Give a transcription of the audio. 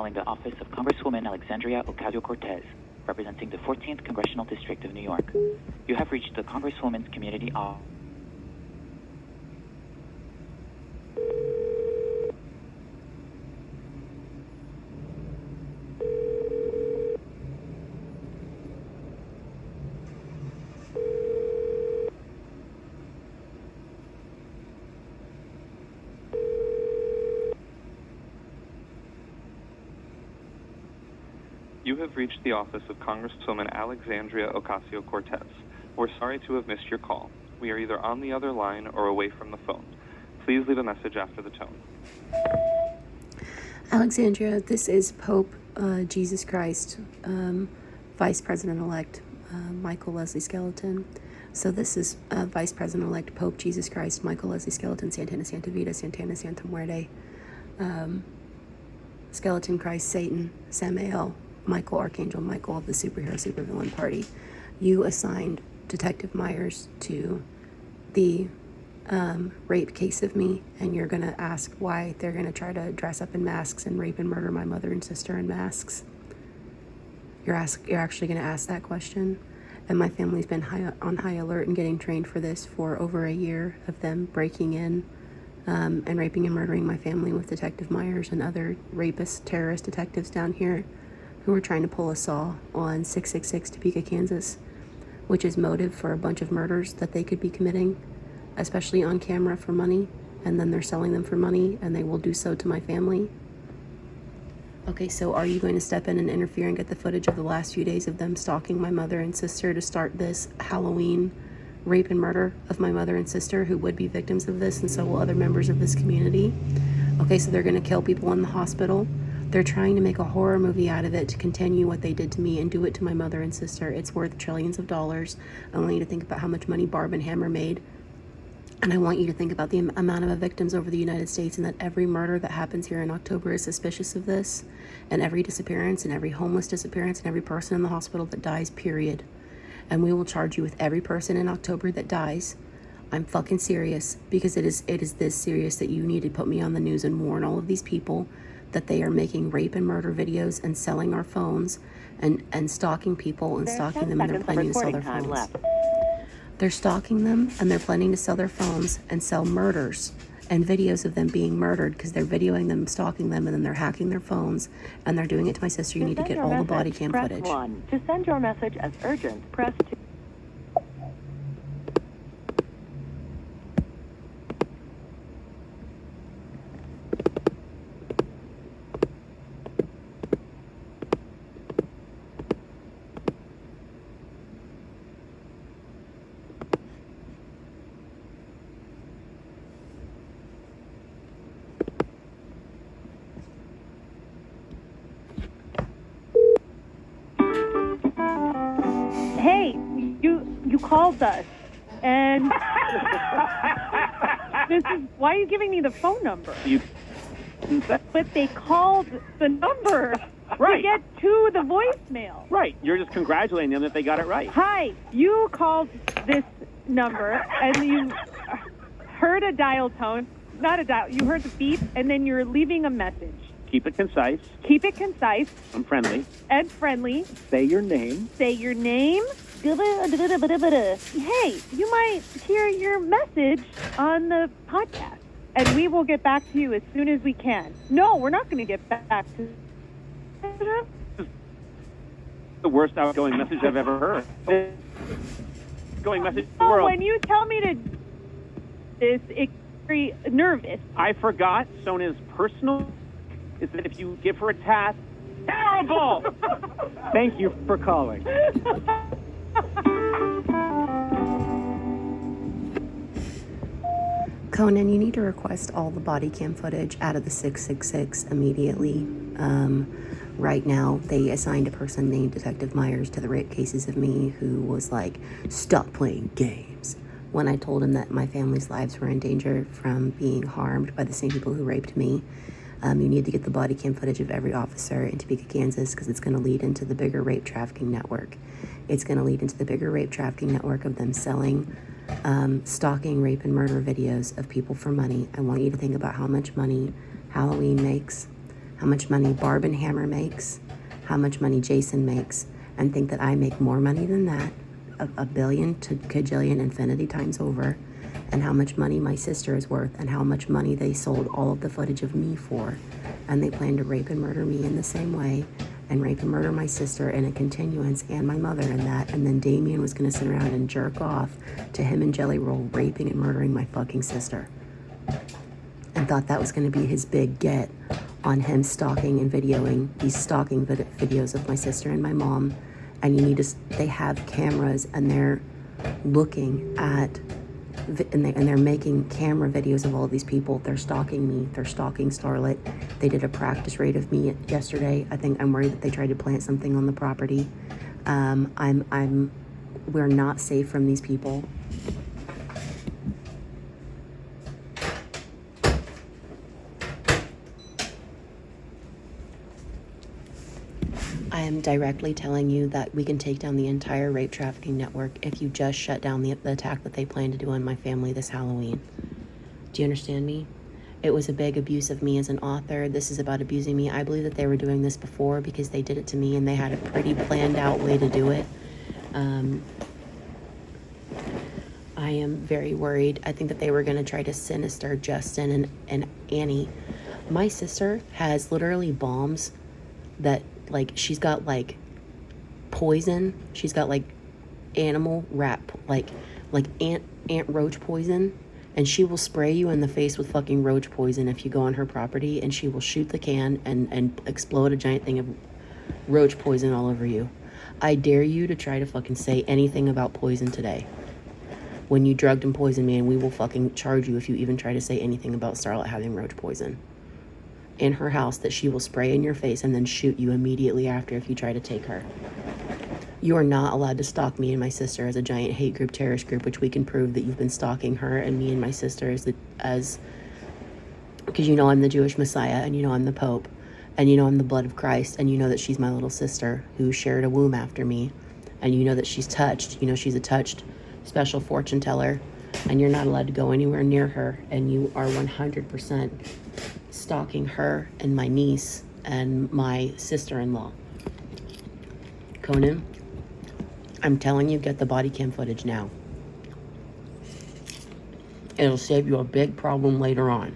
calling the office of Congresswoman Alexandria Ocasio-Cortez, representing the 14th Congressional District of New York. You have reached the Congresswoman's Community Office. You have reached the office of Congresswoman Alexandria Ocasio-Cortez. We're sorry to have missed your call. We are either on the other line or away from the phone. Please leave a message after the tone. Alexandria, this is Pope Jesus Christ, Vice President-elect Michael Leslie Skeleton. So this is Vice President-elect Pope Jesus Christ, Michael Leslie Skeleton, Santana Santa Vida, Santana Santa Muerte, Skeleton Christ, Satan, Samael, Michael, Archangel Michael of the superhero supervillain party. You assigned Detective Myers to the rape case of me, and you're going to ask why they're going to try to dress up in masks and rape and murder my mother and sister in masks. You're actually going to ask that question? And my family's been on high alert and getting trained for this for over a year of them breaking in and raping and murdering my family with Detective Myers and other rapist, terrorist detectives down here who were trying to pull a saw on 666 Topeka, Kansas, which is motive for a bunch of murders that they could be committing, especially on camera for money, and then they're selling them for money, and they will do so to my family. Okay, so are you going to step in and interfere and get the footage of the last few days of them stalking my mother and sister to start this Halloween rape and murder of my mother and sister who would be victims of this, and so will other members of this community? Okay, so they're going to kill people in the hospital. They're trying to make a horror movie out of it to continue what they did to me and do it to my mother and sister. It's worth trillions of dollars. I want you to think about how much money Barb and Hammer made. And I want you to think about the amount of victims over the United States, and that every murder that happens here in October is suspicious of this, and every disappearance and every homeless disappearance and every person in the hospital that dies, period. And we will charge you with every person in October that dies. I'm fucking serious, because it is this serious that you need to put me on the news and warn all of these people that they are making rape and murder videos and selling our phones and stalking people and stalking them, and they're planning to sell their phones. They're stalking them, and they're planning to sell their phones and sell murders and videos of them being murdered, because they're videoing them, stalking them, and then they're hacking their phones, and they're doing it to my sister. You need to get all the body cam footage. Press 1. To send your message as urgent, press 2. Hey, you called us, and this is why are you giving me the phone number? But they called the number Right. to get to the voicemail. Right. You're just congratulating them that they got it right. Hi, you called this number, and you heard a dial tone, not a dial, you heard the beep, and then you're leaving a message. Keep it concise Keep it concise and friendly. and friendly. Say your name. Say your name. Hey, you might hear your message on the podcast, and we will get back to you as soon as we can. No, we're not going to get back to The worst outgoing message I've ever heard. Outgoing message in the Oh, world. when you tell me to this, it's very nervous. I forgot Sonia's personal is that if you give her a task, terrible! Thank you for calling. Conan, you need to request all the body cam footage out of the 666 immediately. Right now, they assigned a person named Detective Myers to the rape cases of me, who was like, stop playing games, when I told him that my family's lives were in danger from being harmed by the same people who raped me. You need to get the body cam footage of every officer in Topeka, Kansas, because it's going to lead into the bigger rape trafficking network. It's going to lead into the bigger rape trafficking network of them selling, stalking, rape, and murder videos of people for money. I want you to think about how much money Halloween makes, how much money Barb and Hammer makes, how much money Jason makes, and think that I make more money than that, a billion to cajillion infinity times over, and how much money my sister is worth, and how much money they sold all of the footage of me for. And they plan to rape and murder me in the same way, and rape and murder my sister in a continuance, and my mother in that. And then Damien was going to sit around and jerk off to him and Jelly Roll raping and murdering my fucking sister, and thought that was going to be his big get on him stalking and videoing these stalking videos of my sister and my mom. And they have cameras, and they're looking at and they're making camera videos of all of these people. They're stalking me. They're stalking Starlet. They did a practice raid of me yesterday. I think I'm worried that they tried to plant something on the property. We're not safe from these people. I am directly telling you that we can take down the entire rape trafficking network if you just shut down the attack that they plan to do on my family this Halloween. Do you understand me? It was a big abuse of me as an author. This is about abusing me. I believe that they were doing this before because they did it to me and they had a pretty planned out way to do it. I am very worried. I think that they were going to try to sinister Justin and Annie. My sister has literally bombs that, like, she's got like poison. She's got like animal like ant roach poison, and she will spray you in the face with fucking roach poison if you go on her property, and she will shoot the can and explode a giant thing of roach poison all over you. I dare you to try to fucking say anything about poison today. When you drugged and poisoned me, and we will fucking charge you if you even try to say anything about Starlet having roach poison in her house that she will spray in your face and then shoot you immediately after if you try to take her. You are not allowed to stalk me and my sister as a giant hate group, terrorist group, which we can prove that you've been stalking her and me and my sister because you know I'm the Jewish Messiah, and you know I'm the Pope, and you know I'm the blood of Christ, and you know that she's my little sister who shared a womb after me, and you know that she's touched. You know she's a touched special fortune teller, and you're not allowed to go anywhere near her, and you are 100% stalking her and my niece and my sister-in-law. Conan, I'm telling you, get the body cam footage now. It'll save you a big problem later on.